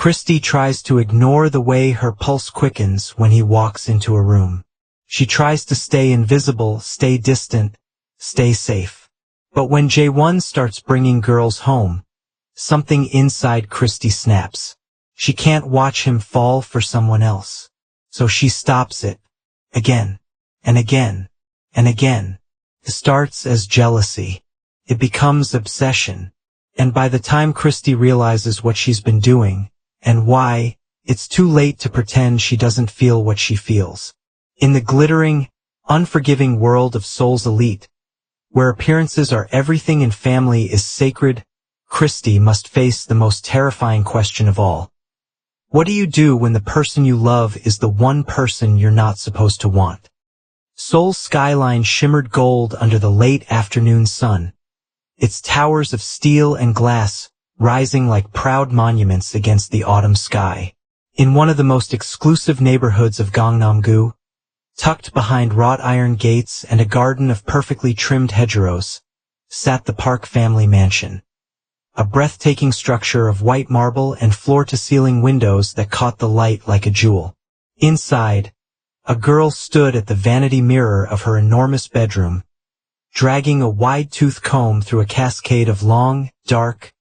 Christy tries to ignore the way her pulse quickens when he walks into a room. She tries to stay invisible, stay distant, stay safe. But when J1 starts bringing girls home, something inside Christy snaps. She can't watch him fall for someone else. So she stops it. Again. And again. And again. It starts as jealousy. It becomes obsession. And by the time Christy realizes what she's been doing, and why, it's too late to pretend she doesn't feel what she feels. In the glittering, unforgiving world of Soul's Elite, where appearances are everything and family is sacred, Christy must face the most terrifying question of all. What do you do when the person you love is the one person you're not supposed to want? Soul's skyline shimmered gold under the late afternoon sun, its towers of steel and glass rising like proud monuments against the autumn sky. In one of the most exclusive neighborhoods of Gangnam-gu, tucked behind wrought iron gates and a garden of perfectly trimmed hedgerows, sat the Park family mansion. A breathtaking structure of white marble and floor-to-ceiling windows that caught the light like a jewel. Inside, a girl stood at the vanity mirror of her enormous bedroom, dragging a wide-toothed comb through a cascade of long, dark,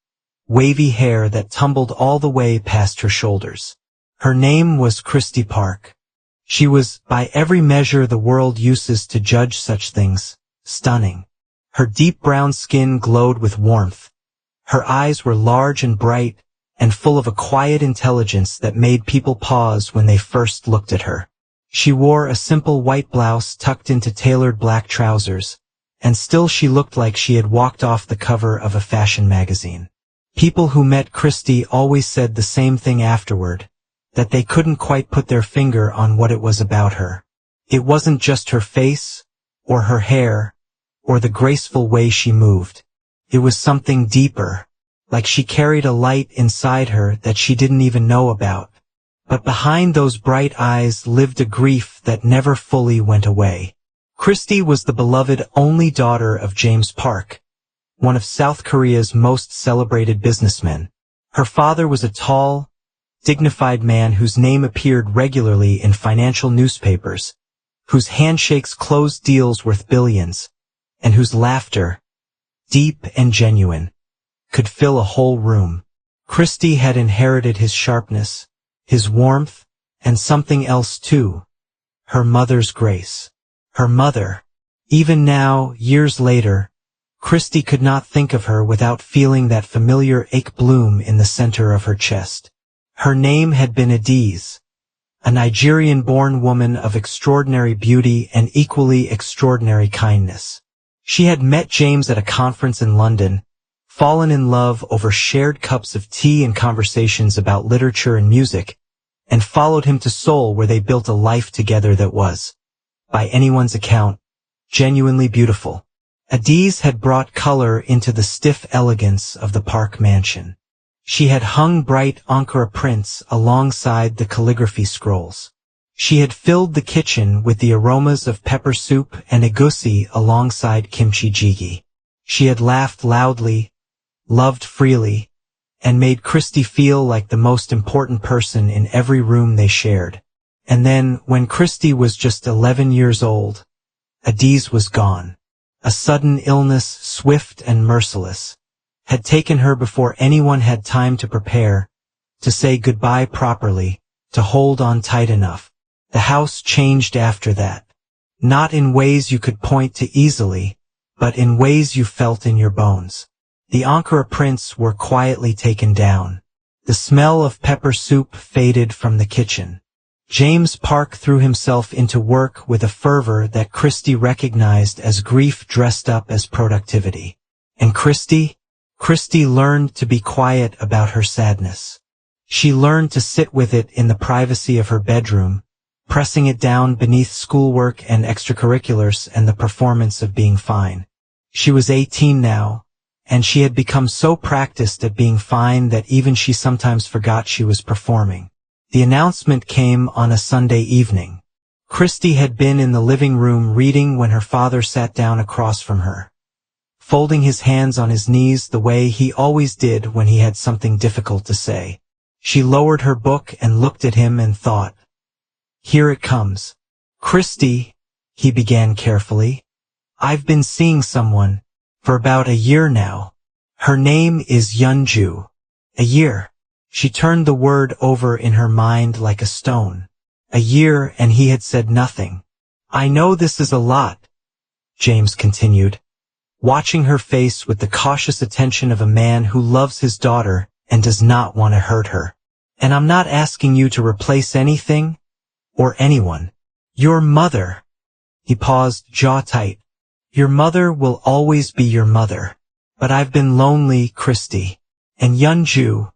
wavy hair that tumbled all the way past her shoulders. Her name was Christy Park. She was, by every measure the world uses to judge such things, stunning. Her deep brown skin glowed with warmth. Her eyes were large and bright, and full of a quiet intelligence that made people pause when they first looked at her. She wore a simple white blouse tucked into tailored black trousers, and still she looked like she had walked off the cover of a fashion magazine. People who met Christy always said the same thing afterward, that they couldn't quite put their finger on what it was about her. It wasn't just her face, or her hair, or the graceful way she moved. It was something deeper, like she carried a light inside her that she didn't even know about. But behind those bright eyes lived a grief that never fully went away. Christy was the beloved only daughter of James Park, one of South Korea's most celebrated businessmen. Her father was a tall, dignified man whose name appeared regularly in financial newspapers, whose handshakes closed deals worth billions, and whose laughter, deep and genuine, could fill a whole room. Christy had inherited his sharpness, his warmth, and something else too, her mother's grace. Her mother. Even now, years later, Christy could not think of her without feeling that familiar ache bloom in the center of her chest. Her name had been Adiz, a Nigerian-born woman of extraordinary beauty and equally extraordinary kindness. She had met James at a conference in London, fallen in love over shared cups of tea and conversations about literature and music, and followed him to Seoul where they built a life together that was, by anyone's account, genuinely beautiful. Adiz had brought color into the stiff elegance of the Park mansion. She had hung bright Ankara prints alongside the calligraphy scrolls. She had filled the kitchen with the aromas of pepper soup and egusi alongside kimchi jjigae. She had laughed loudly, loved freely, and made Christy feel like the most important person in every room they shared. And then, when Christy was just 11 years old, Adiz was gone. A sudden illness, swift and merciless, had taken her before anyone had time to prepare, to say goodbye properly, to hold on tight enough. The house changed after that. Not in ways you could point to easily, but in ways you felt in your bones. The Ankara prints were quietly taken down. The smell of pepper soup faded from the kitchen. James Park threw himself into work with a fervor that Christy recognized as grief dressed up as productivity. And Christy learned to be quiet about her sadness. She learned to sit with it in the privacy of her bedroom, pressing it down beneath schoolwork and extracurriculars and the performance of being fine. She was 18 now, and she had become so practiced at being fine that even she sometimes forgot she was performing. The announcement came on a Sunday evening. Christy had been in the living room reading when her father sat down across from her, folding his hands on his knees the way he always did when he had something difficult to say. She lowered her book and looked at him and thought, "Here it comes." "Christy," he began carefully, "I've been seeing someone for about a year now. Her name is Yunju." A year. She turned the word over in her mind like a stone. A year, and he had said nothing. "I know this is a lot," James continued, watching her face with the cautious attention of a man who loves his daughter and does not want to hurt her. "And I'm not asking you to replace anything or anyone. Your mother." He paused, jaw tight. "Your mother will always be your mother. But I've been lonely, Christy. And Yunju,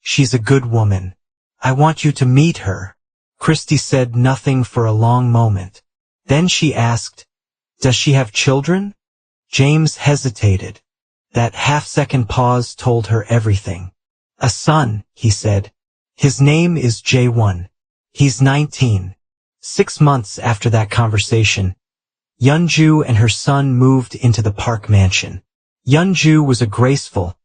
she's a good woman. I want you to meet her." Christy said nothing for a long moment. Then she asked, "Does she have children?" James hesitated. That half-second pause told her everything. "A son," he said. "His name is J1. He's 19. 6 months after that conversation, Yunju and her son moved into the Park Mansion. Yunju was a graceful,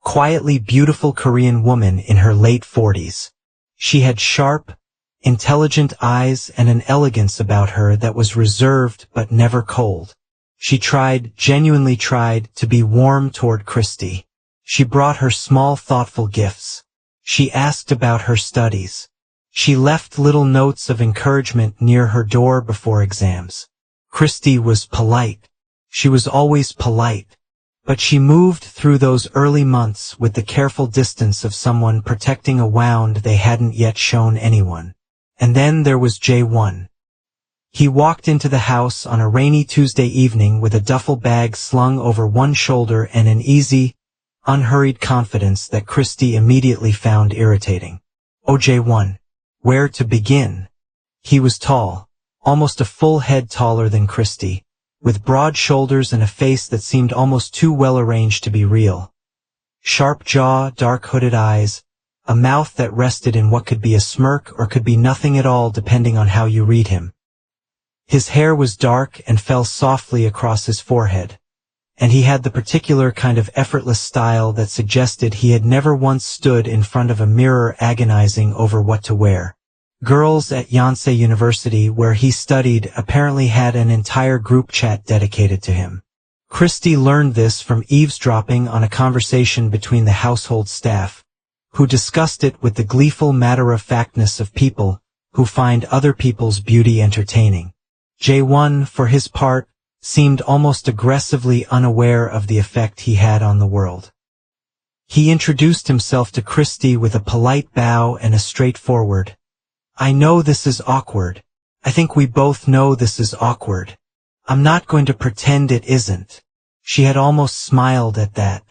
quietly beautiful Korean woman in her late 40s. She had sharp, intelligent eyes and an elegance about her that was reserved but never cold. She genuinely tried, to be warm toward Christy. She brought her small, thoughtful gifts. She asked about her studies. She left little notes of encouragement near her door before exams. Christy was polite. She was always polite. But she moved through those early months with the careful distance of someone protecting a wound they hadn't yet shown anyone. And then there was J1. He walked into the house on a rainy Tuesday evening with a duffel bag slung over one shoulder and an easy, unhurried confidence that Christy immediately found irritating. "Oh, J1, where to begin?" He was tall, almost a full head taller than Christy, with broad shoulders and a face that seemed almost too well arranged to be real. Sharp jaw, dark hooded eyes, a mouth that rested in what could be a smirk or could be nothing at all depending on how you read him. His hair was dark and fell softly across his forehead, and he had the particular kind of effortless style that suggested he had never once stood in front of a mirror agonizing over what to wear. Girls at Yonsei University, where he studied, apparently had an entire group chat dedicated to him. Christy learned this from eavesdropping on a conversation between the household staff, who discussed it with the gleeful matter-of-factness of people who find other people's beauty entertaining. J1, for his part, seemed almost aggressively unaware of the effect he had on the world. He introduced himself to Christy with a polite bow and a straightforward, "I know this is awkward. I think we both know this is awkward. I'm not going to pretend it isn't." She had almost smiled at that.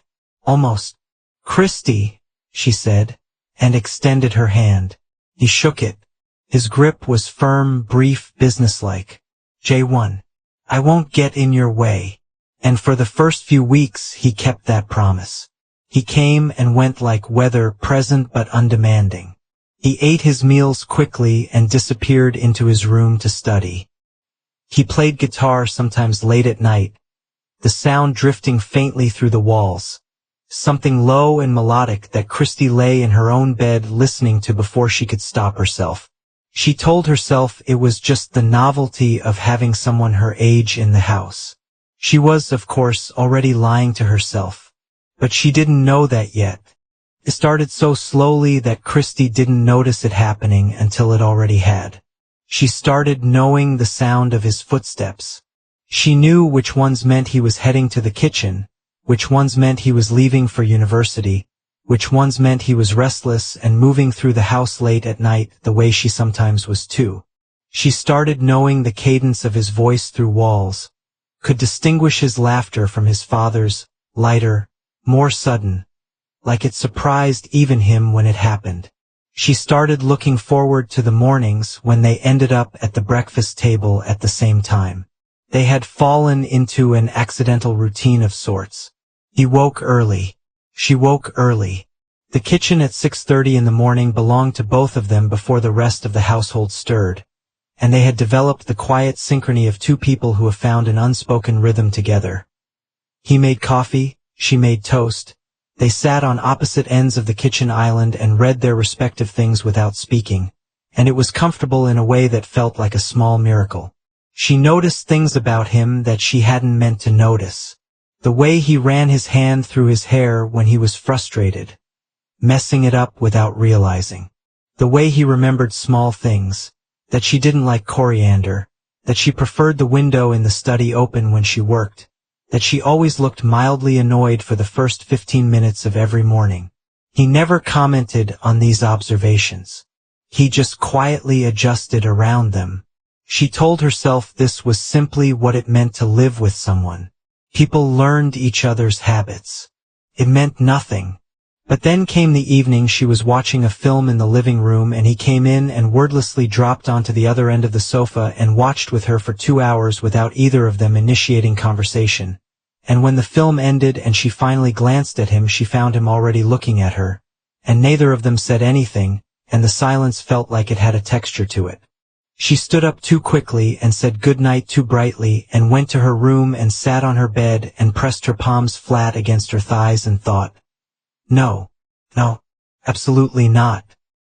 Almost. "Christy," she said, and extended her hand. He shook it. His grip was firm, brief, businesslike. "J1, I won't get in your way." And for the first few weeks he kept that promise. He came and went like weather, present but undemanding. He ate his meals quickly and disappeared into his room to study. He played guitar sometimes late at night, the sound drifting faintly through the walls, something low and melodic that Christy lay in her own bed listening to before she could stop herself. She told herself it was just the novelty of having someone her age in the house. She was, of course, already lying to herself. But she didn't know that yet. It started so slowly that Christy didn't notice it happening until it already had. She started knowing the sound of his footsteps. She knew which ones meant he was heading to the kitchen, which ones meant he was leaving for university, which ones meant he was restless and moving through the house late at night the way she sometimes was too. She started knowing the cadence of his voice through walls, could distinguish his laughter from his father's, lighter, more sudden, like it surprised even him when it happened. She started looking forward to the mornings when they ended up at the breakfast table at the same time. They had fallen into an accidental routine of sorts. He woke early. She woke early. The kitchen at 6:30 in the morning belonged to both of them before the rest of the household stirred, and they had developed the quiet synchrony of two people who have found an unspoken rhythm together. He made coffee, she made toast, They sat on opposite ends of the kitchen island and read their respective things without speaking, and it was comfortable in a way that felt like a small miracle. She noticed things about him that she hadn't meant to notice. The way he ran his hand through his hair when he was frustrated, messing it up without realizing. The way he remembered small things, that she didn't like coriander, that she preferred the window in the study open when she worked, that she always looked mildly annoyed for the first 15 minutes of every morning. He never commented on these observations. He just quietly adjusted around them. She told herself this was simply what it meant to live with someone. People learned each other's habits. It meant nothing. But then came the evening she was watching a film in the living room and he came in and wordlessly dropped onto the other end of the sofa and watched with her for 2 hours without either of them initiating conversation. And when the film ended and she finally glanced at him, she found him already looking at her, and neither of them said anything, and the silence felt like it had a texture to it. She stood up too quickly and said goodnight too brightly and went to her room and sat on her bed and pressed her palms flat against her thighs and thought, No, absolutely not.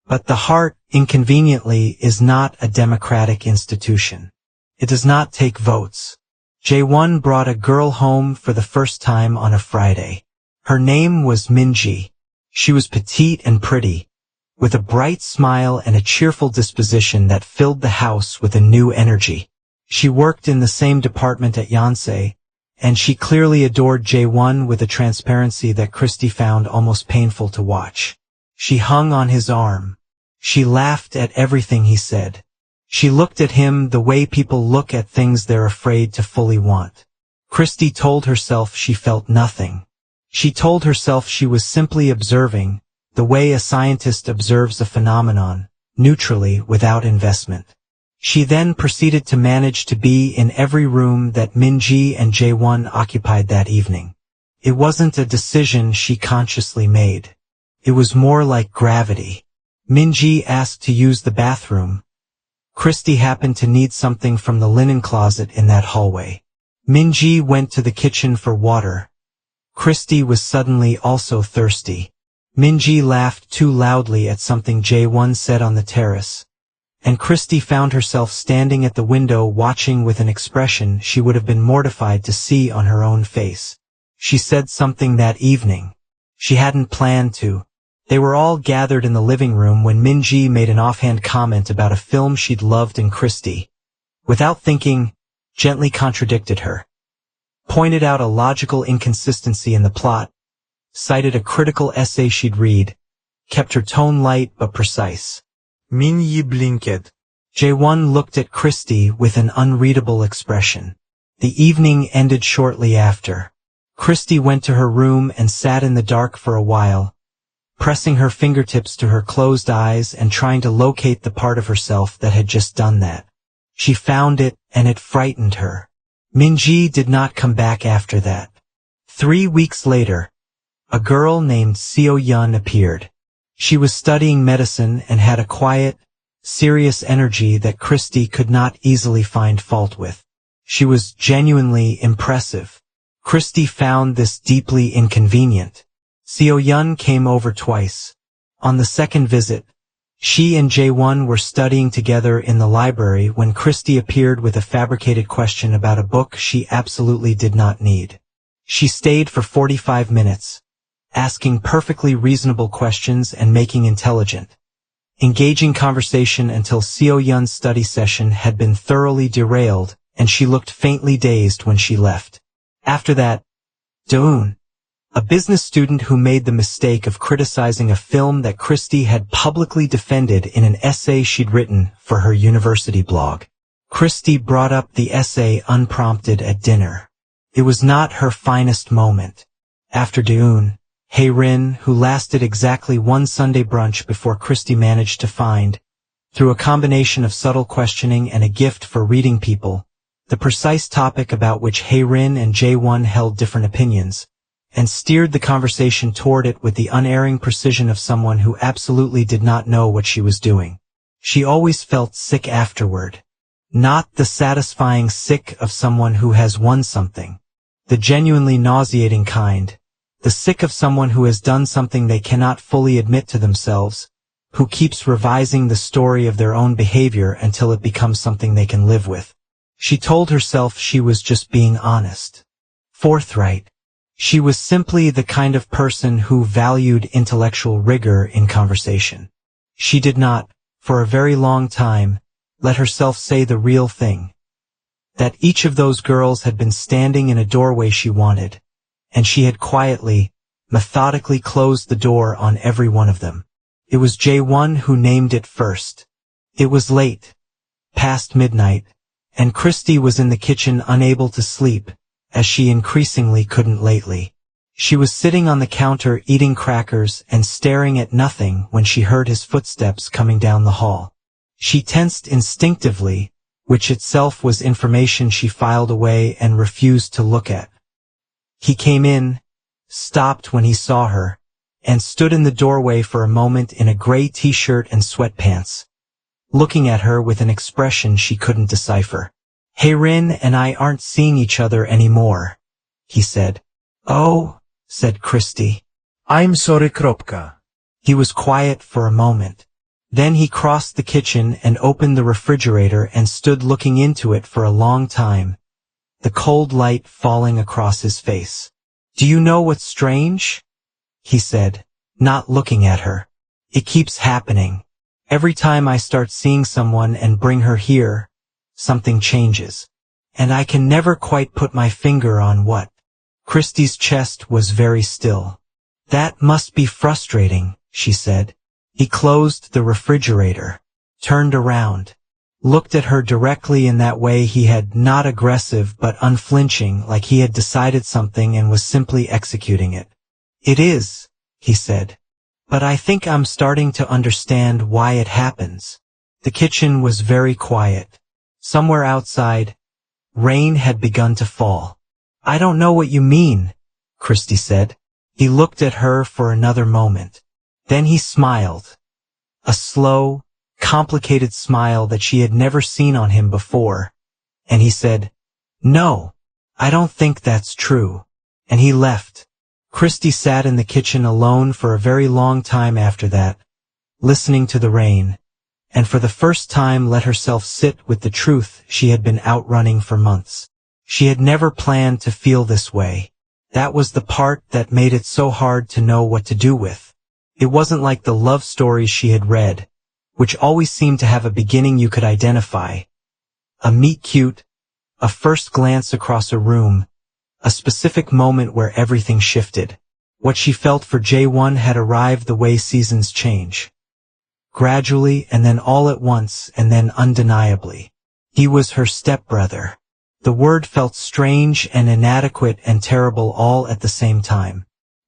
But the heart, inconveniently, is not a democratic institution. It does not take votes. Jae-won brought a girl home for the first time on a Friday. Her name was Minji. She was petite and pretty, with a bright smile and a cheerful disposition that filled the house with a new energy. She worked in the same department at Yonsei, and she clearly adored Jae-won with a transparency that Christy found almost painful to watch. She hung on his arm. She laughed at everything he said. She looked at him the way people look at things they're afraid to fully want. Christy told herself she felt nothing. She told herself she was simply observing, the way a scientist observes a phenomenon, neutrally, without investment. She then proceeded to manage to be in every room that Minji and Jae-won occupied that evening. It wasn't a decision she consciously made. It was more like gravity. Minji asked to use the bathroom. Christy happened to need something from the linen closet in that hallway. Minji went to the kitchen for water. Christy was suddenly also thirsty. Minji laughed too loudly at something Jae-won said on the terrace, and Christy found herself standing at the window watching with an expression she would have been mortified to see on her own face. She said something that evening. She hadn't planned to. They were all gathered in the living room when Minji made an offhand comment about a film she'd loved, and Christy, without thinking, gently contradicted her, pointed out a logical inconsistency in the plot, cited a critical essay she'd read, kept her tone light but precise. Minji blinked. Jae-won looked at Christy with an unreadable expression. The evening ended shortly after. Christy went to her room and sat in the dark for a while, pressing her fingertips to her closed eyes and trying to locate the part of herself that had just done that. She found it, and it frightened her. Minji did not come back after that. 3 weeks later, a girl named Seo-yeon appeared. She was studying medicine and had a quiet, serious energy that Christy could not easily find fault with. She was genuinely impressive. Christy found this deeply inconvenient. Seo-yeon came over twice. On the second visit, she and Jae-won were studying together in the library when Christy appeared with a fabricated question about a book she absolutely did not need. She stayed for 45 minutes. Asking perfectly reasonable questions and making intelligent, engaging conversation until Seo-yeon's study session had been thoroughly derailed, and she looked faintly dazed when she left. After that, Do-eun, a business student who made the mistake of criticizing a film that Christy had publicly defended in an essay she'd written for her university blog. Christy brought up the essay unprompted at dinner. It was not her finest moment. After Do-eun, Hae-rin, who lasted exactly one Sunday brunch before Christy managed to find, through a combination of subtle questioning and a gift for reading people, the precise topic about which Hae-rin and Jae-won held different opinions, and steered the conversation toward it with the unerring precision of someone who absolutely did not know what she was doing. She always felt sick afterward. Not the satisfying sick of someone who has won something. The genuinely nauseating kind. The sick of someone who has done something they cannot fully admit to themselves, who keeps revising the story of their own behavior until it becomes something they can live with. She told herself she was just being honest. Forthright. She was simply the kind of person who valued intellectual rigor in conversation. She did not, for a very long time, let herself say the real thing. That each of those girls had been standing in a doorway she wanted, and she had quietly, methodically closed the door on every one of them. It was J1 who named it first. It was late, past midnight, and Christy was in the kitchen unable to sleep, as she increasingly couldn't lately. She was sitting on the counter eating crackers and staring at nothing when she heard his footsteps coming down the hall. She tensed instinctively, which itself was information she filed away and refused to look at. He came in, stopped when he saw her, and stood in the doorway for a moment in a gray t-shirt and sweatpants, looking at her with an expression she couldn't decipher. "Hey, Rin and I aren't seeing each other anymore," he said. "Oh," said Christy. "I'm sorry, Kropka." He was quiet for a moment. Then he crossed the kitchen and opened the refrigerator and stood looking into it for a long time, the cold light falling across his face. "Do you know what's strange?" he said, not looking at her. "It keeps happening. Every time I start seeing someone and bring her here, something changes. And I can never quite put my finger on what." Christy's chest was very still. "That must be frustrating," she said. He closed the refrigerator, turned around, looked at her directly in that way he had, not aggressive but unflinching, like he had decided something and was simply executing it. "It is," he said. "But I think I'm starting to understand why it happens." The kitchen was very quiet. Somewhere outside, rain had begun to fall. "I don't know what you mean," Christy said. He looked at her for another moment. Then he smiled. A slow, complicated smile that she had never seen on him before. And he said, "No, I don't think that's true." And he left. Christy sat in the kitchen alone for a very long time after that, listening to the rain, and for the first time let herself sit with the truth she had been outrunning for months. She had never planned to feel this way. That was the part that made it so hard to know what to do with. It wasn't like the love stories she had read, which always seemed to have a beginning you could identify. A meet-cute, a first glance across a room, a specific moment where everything shifted. What she felt for J1 had arrived the way seasons change. Gradually, and then all at once, and then undeniably. He was her stepbrother. The word felt strange and inadequate and terrible all at the same time.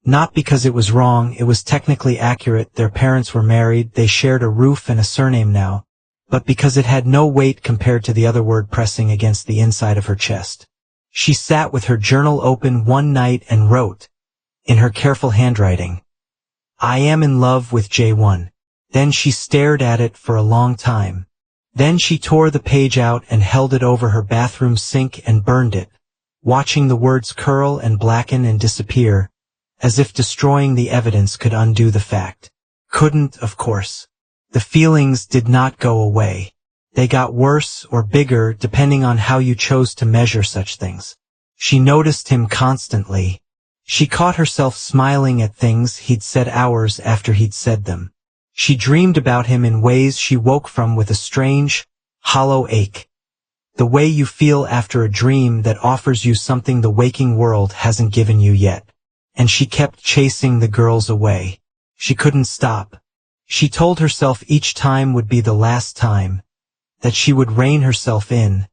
Not because it was wrong, it was technically accurate, their parents were married, they shared a roof and a surname now, but because it had no weight compared to the other word pressing against the inside of her chest. She sat with her journal open one night and wrote, in her careful handwriting, "I am in love with J1. Then she stared at it for a long time. Then she tore the page out and held it over her bathroom sink and burned it, watching the words curl and blacken and disappear, as if destroying the evidence could undo the fact. Couldn't, of course. The feelings did not go away. They got worse or bigger depending on how you chose to measure such things. She noticed him constantly. She caught herself smiling at things he'd said hours after he'd said them. She dreamed about him in ways she woke from with a strange, hollow ache. The way you feel after a dream that offers you something the waking world hasn't given you yet. And she kept chasing the girls away. She couldn't stop. She told herself each time would be the last time, that she would rein herself in,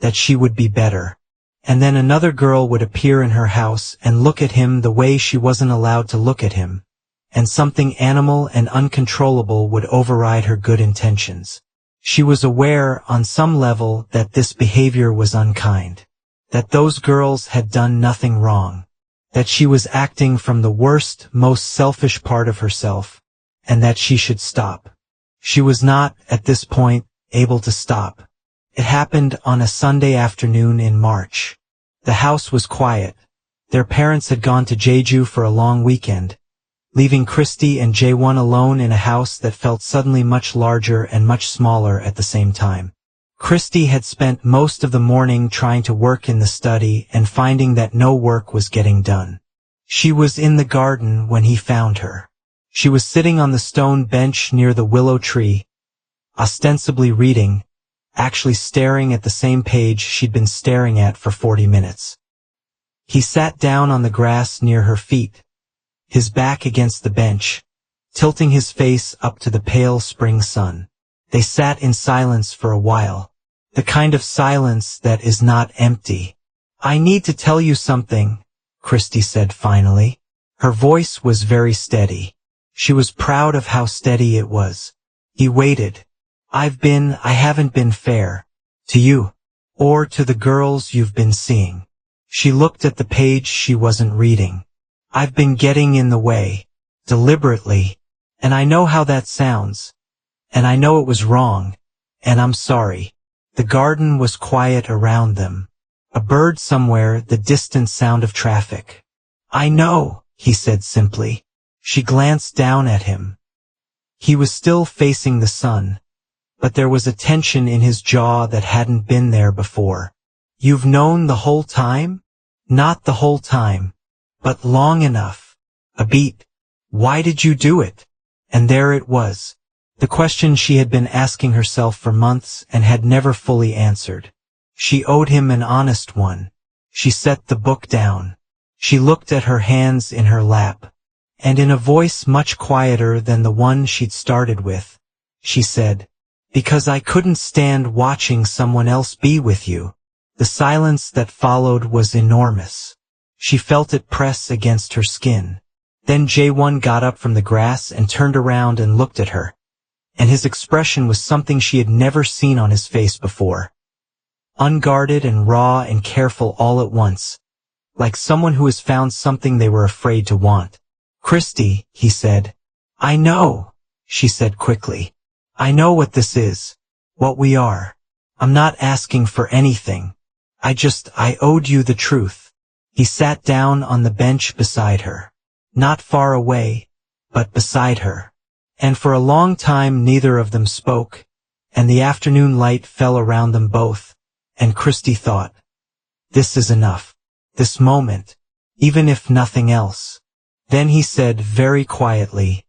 that she would be better. And then another girl would appear in her house and look at him the way she wasn't allowed to look at him, and something animal and uncontrollable would override her good intentions. She was aware, on some level, that this behavior was unkind, that those girls had done nothing wrong, that she was acting from the worst, most selfish part of herself, and that she should stop. She was not, at this point, able to stop. It happened on a Sunday afternoon in March. The house was quiet. Their parents had gone to Jeju for a long weekend, leaving Christy and Jaewon alone in a house that felt suddenly much larger and much smaller at the same time. Christy had spent most of the morning trying to work in the study and finding that no work was getting done. She was in the garden when he found her. She was sitting on the stone bench near the willow tree, ostensibly reading, actually staring at the same page she'd been staring at for 40 minutes. He sat down on the grass near her feet, his back against the bench, tilting his face up to the pale spring sun. They sat in silence for a while, the kind of silence that is not empty. "I need to tell you something," Christy said finally. Her voice was very steady. She was proud of how steady it was. He waited. I haven't been fair. To you. Or to the girls you've been seeing." She looked at the page she wasn't reading. "I've been getting in the way. Deliberately. And I know how that sounds. And I know it was wrong. And I'm sorry." The garden was quiet around them. A bird somewhere, the distant sound of traffic. "I know," he said simply. She glanced down at him. He was still facing the sun, but there was a tension in his jaw that hadn't been there before. "You've known the whole time?" "Not the whole time, but long enough. A beat. Why did you do it?" And there it was. The question she had been asking herself for months and had never fully answered. She owed him an honest one. She set the book down. She looked at her hands in her lap, and in a voice much quieter than the one she'd started with, she said, "Because I couldn't stand watching someone else be with you." The silence that followed was enormous. She felt it press against her skin. Then Jaewon got up from the grass and turned around and looked at her, and his expression was something she had never seen on his face before. Unguarded and raw and careful all at once, like someone who has found something they were afraid to want. "Christy," he said. "I know," she said quickly. "I know what this is, what we are. I'm not asking for anything. I owed you the truth." He sat down on the bench beside her, not far away, but beside her. And for a long time neither of them spoke, and the afternoon light fell around them both, and Christy thought, "This is enough. This moment, even if nothing else." Then he said very quietly,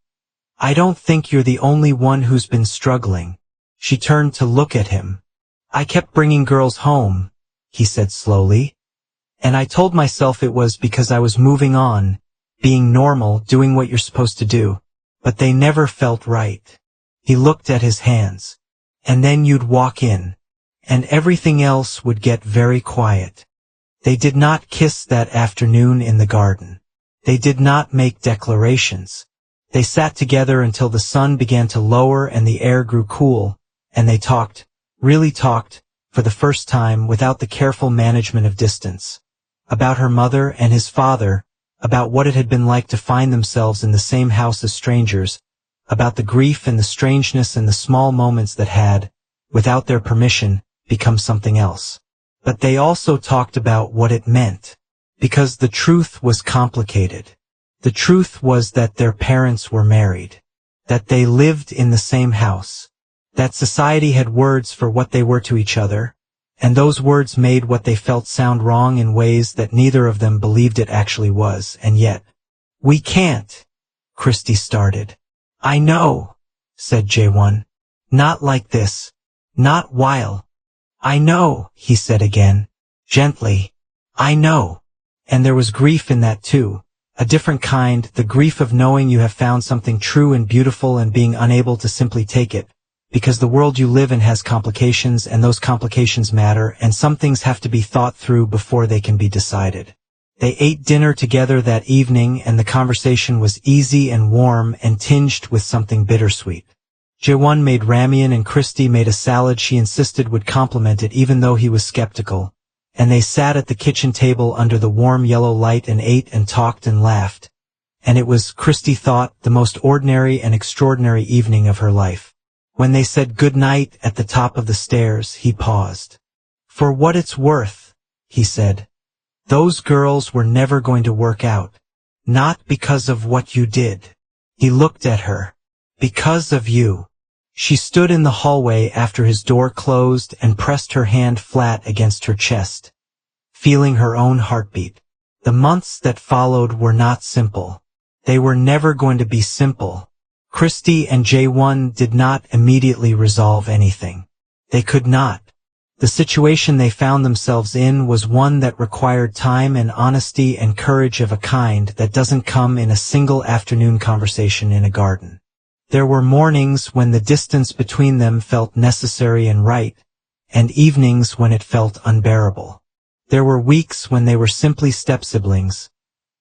"I don't think you're the only one who's been struggling." She turned to look at him. "I kept bringing girls home," he said slowly, "and I told myself it was because I was moving on, being normal, doing what you're supposed to do. But they never felt right." He looked at his hands. "And then you'd walk in, and everything else would get very quiet." They did not kiss that afternoon in the garden. They did not make declarations. They sat together until the sun began to lower and the air grew cool, and they talked, really talked, for the first time without the careful management of distance. About her mother and his father, about what it had been like to find themselves in the same house as strangers, about the grief and the strangeness and the small moments that had, without their permission, become something else. But they also talked about what it meant, because the truth was complicated. The truth was that their parents were married, that they lived in the same house, that society had words for what they were to each other, and those words made what they felt sound wrong in ways that neither of them believed it actually was, and yet, "We can't," Christy started. "I know," said Jaewon. "Not like this. Not while." "I know," he said again, gently. "I know." And there was grief in that too, a different kind, the grief of knowing you have found something true and beautiful and being unable to simply take it, because the world you live in has complications and those complications matter and some things have to be thought through before they can be decided. They ate dinner together that evening and the conversation was easy and warm and tinged with something bittersweet. Jaewon made ramen and Christy made a salad she insisted would complement it even though he was skeptical, and they sat at the kitchen table under the warm yellow light and ate and talked and laughed. And it was, Christy thought, the most ordinary and extraordinary evening of her life. When they said good night at the top of the stairs, he paused. "For what it's worth," he said, Those girls were never going to work out. Not because of what you did. He looked at her. Because of you. She stood in the hallway after his door closed and pressed her hand flat against her chest, feeling her own heartbeat. The months that followed were not simple. They were never going to be simple. Christy and J1 did not immediately resolve anything. They could not. The situation they found themselves in was one that required time and honesty and courage of a kind that doesn't come in a single afternoon conversation in a garden. There were mornings when the distance between them felt necessary and right, and evenings when it felt unbearable. There were weeks when they were simply step-siblings,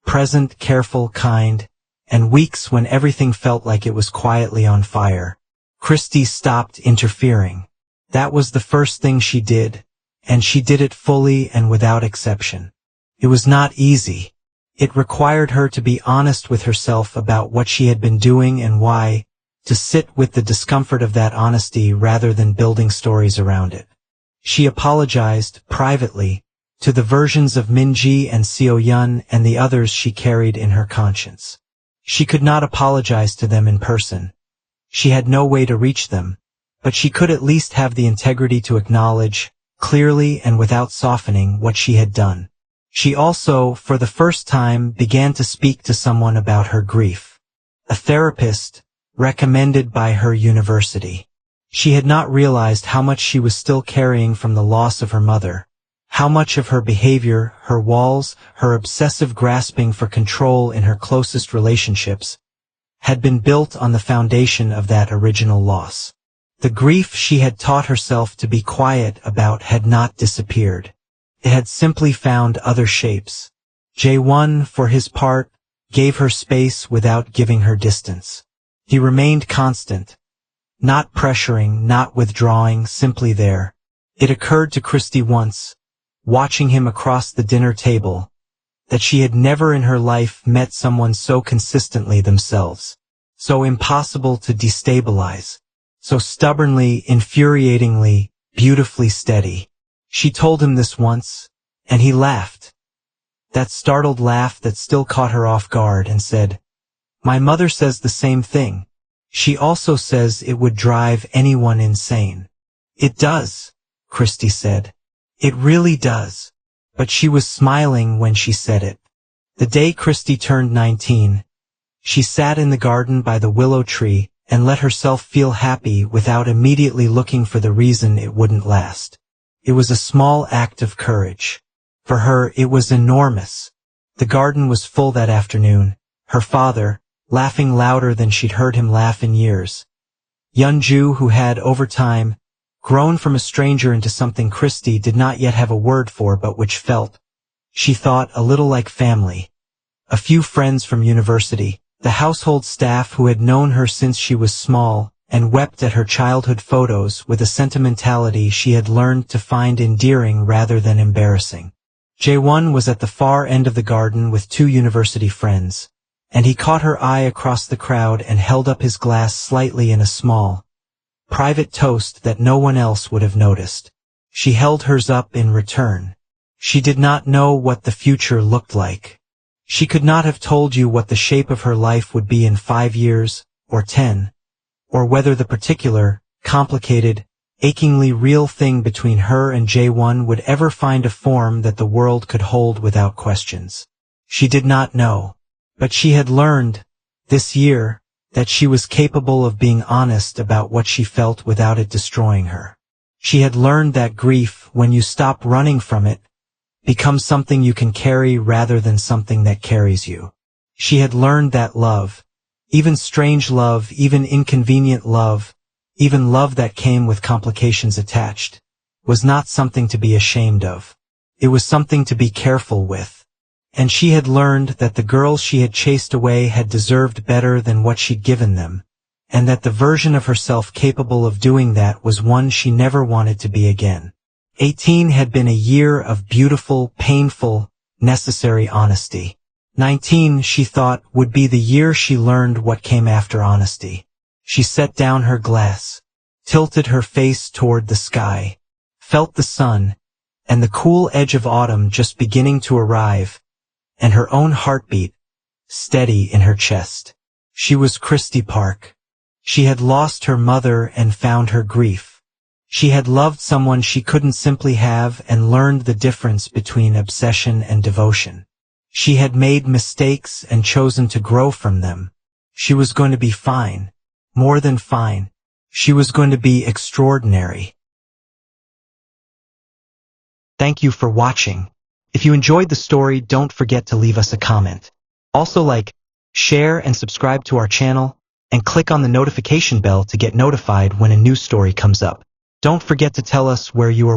present, careful, kind, and weeks when everything felt like it was quietly on fire. Christy stopped interfering. That was the first thing she did, and she did it fully and without exception. It was not easy. It required her to be honest with herself about what she had been doing and why, to sit with the discomfort of that honesty rather than building stories around it. She apologized, privately, to the versions of Minji and Seo-yun and the others she carried in her conscience. She could not apologize to them in person. She had no way to reach them, but she could at least have the integrity to acknowledge, clearly and without softening, what she had done. She also, for the first time, began to speak to someone about her grief. A therapist, recommended by her university. She had not realized how much she was still carrying from the loss of her mother, how much of her behavior, her walls, her obsessive grasping for control in her closest relationships, had been built on the foundation of that original loss. The grief she had taught herself to be quiet about had not disappeared. It had simply found other shapes. J1, for his part, gave her space without giving her distance. He remained constant, not pressuring, not withdrawing, simply there. It occurred to Christy once, watching him across the dinner table, that she had never in her life met someone so consistently themselves, so impossible to destabilize, so stubbornly, infuriatingly, beautifully steady. She told him this once, and he laughed. That startled laugh that still caught her off guard, and said, "My mother says the same thing. She also says it would drive anyone insane." "It does," Christy said. "It really does." But she was smiling when she said it. The day Christy turned 19, she sat in the garden by the willow tree and let herself feel happy without immediately looking for the reason it wouldn't last. It was a small act of courage. For her, it was enormous. The garden was full that afternoon, her father, laughing louder than she'd heard him laugh in years. Yeonju, who had, over time, grown from a stranger into something Christy did not yet have a word for but which felt, she thought, a little like family. A few friends from university, the household staff who had known her since she was small, and wept at her childhood photos with a sentimentality she had learned to find endearing rather than embarrassing. Jae-won was at the far end of the garden with two university friends, and he caught her eye across the crowd and held up his glass slightly in a small, private toast that no one else would have noticed. She held hers up in return. She did not know what the future looked like. She could not have told you what the shape of her life would be in 5 years, or 10, or whether the particular, complicated, achingly real thing between her and Jae-won would ever find a form that the world could hold without questions. She did not know. But she had learned, this year, that she was capable of being honest about what she felt without it destroying her. She had learned that grief, when you stop running from it, becomes something you can carry rather than something that carries you. She had learned that love, even strange love, even inconvenient love, even love that came with complications attached, was not something to be ashamed of. It was something to be careful with. And she had learned that the girls she had chased away had deserved better than what she'd given them, and that the version of herself capable of doing that was one she never wanted to be again. 18 had been a year of beautiful, painful, necessary honesty. 19, she thought, would be the year she learned what came after honesty. She set down her glass, tilted her face toward the sky, felt the sun, and the cool edge of autumn just beginning to arrive, and her own heartbeat, steady in her chest. She was Christy Park. She had lost her mother and found her grief. She had loved someone she couldn't simply have and learned the difference between obsession and devotion. She had made mistakes and chosen to grow from them. She was going to be fine. More than fine. She was going to be extraordinary. Thank you for watching. If you enjoyed the story, don't forget to leave us a comment. Also like, share and subscribe to our channel, and click on the notification bell to get notified when a new story comes up. Don't forget to tell us where you are watching.